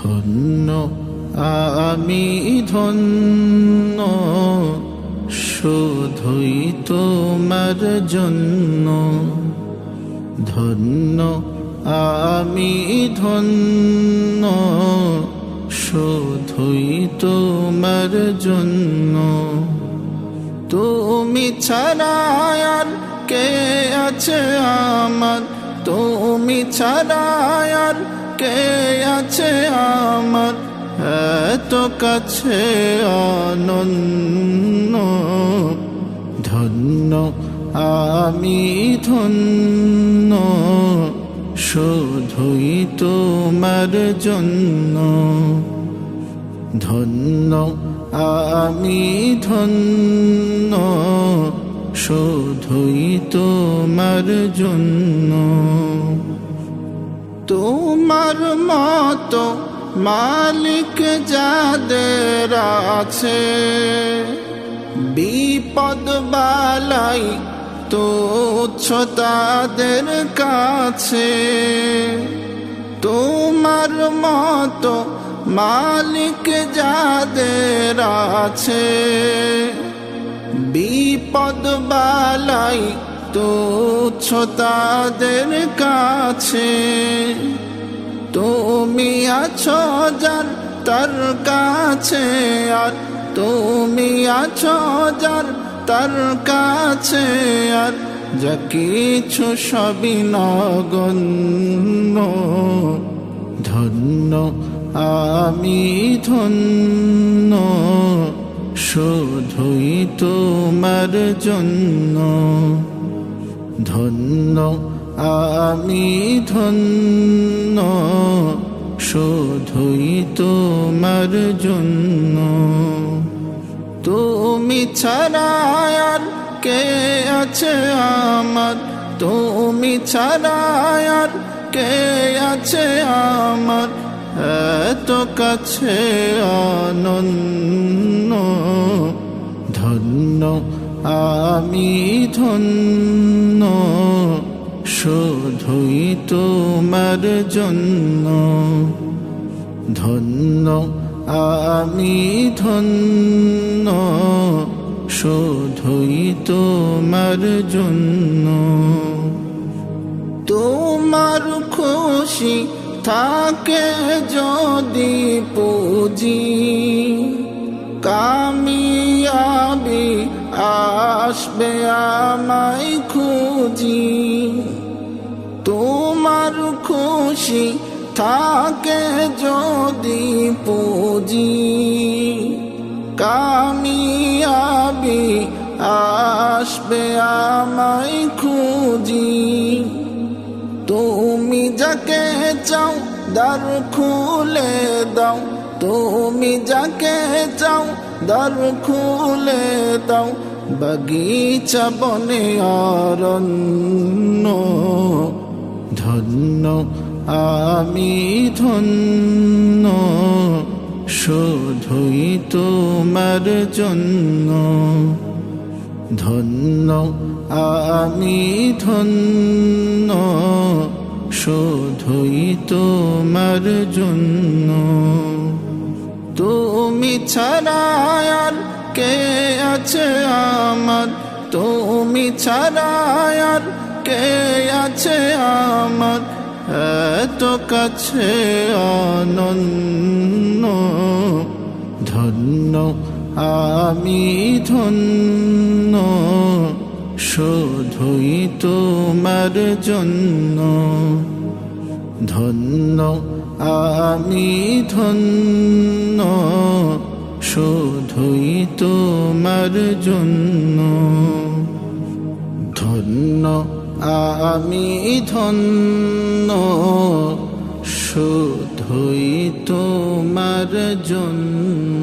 ধন্য আমি ধন্য শুধুই তোমার জন্য, ধন্য আমি ধন্য শুধুই তোমার জন্য। তুমি ছাড়া আর কে আছে আমার, তুমি ছাড়া আর কে আছে আমার, এত কাছে অনন্য। ধন্য আমি ধন্য শুধুই তোমার জন্য, ধন্য আমি ধন্য শুধুই তোমার জন্য। তোমার মতো মালিক যাদের আছে, বিপদ বালাই তুচ্ছ তাদের কাছে। তোমার মতো মালিক যাদের আছে, বিপদ বালাই তুচ্ছ তাদের কাছে। তুমি আছো যার তার কাছে, আর তুমি আছো যার তার কাছে, আর যা কিছু সবই নগণ্য। ধন্য আমি ধন্য শুধুই তোমার জন্য, ধন্য আমি ধন্য শুধুই তোমার জন্য। তুমি ছাড়া আর কে আছে আমার, তুমি ছাড়া আর কে আছে আমার, এত কাছে অনন্য। ধন্য আমি ধন্য শুধুই তোমার জন্য, ধন্য আমি ধন্য শুধুই তোমার জন্য। তোমার খুশি থাকে যদি পুঁজি, কামিয়াবি আসবে আমায় খুঁজি। তোমার খুশি থাকে যদি পুঁজি, কামিয়াবি আসবে আমায় খুঁজি। তুমি যাকে চাও দ্বার খুলে দাও, তুমি যাকে চাও দ্বার খুলে দাও, বাগিচা বনে অরণ্য। ধন্য আমি ধন্য শুধুই তোমার জন্য, ধন্য আমি ধন্য শুধুই তোমার জন্য। তুমি ছাড়া আর কে আছে আমার, তুমি ছাড়া আর কে আছে আমার, এত কাছে অনন্য। ধন্য আমি ধন্য শুধুই তোমার জন্য, ধন্য আমি ধন্য শুধুই তোমার জন্য। ধন্য আমি ধন্য শুধুই তোমার জন্য।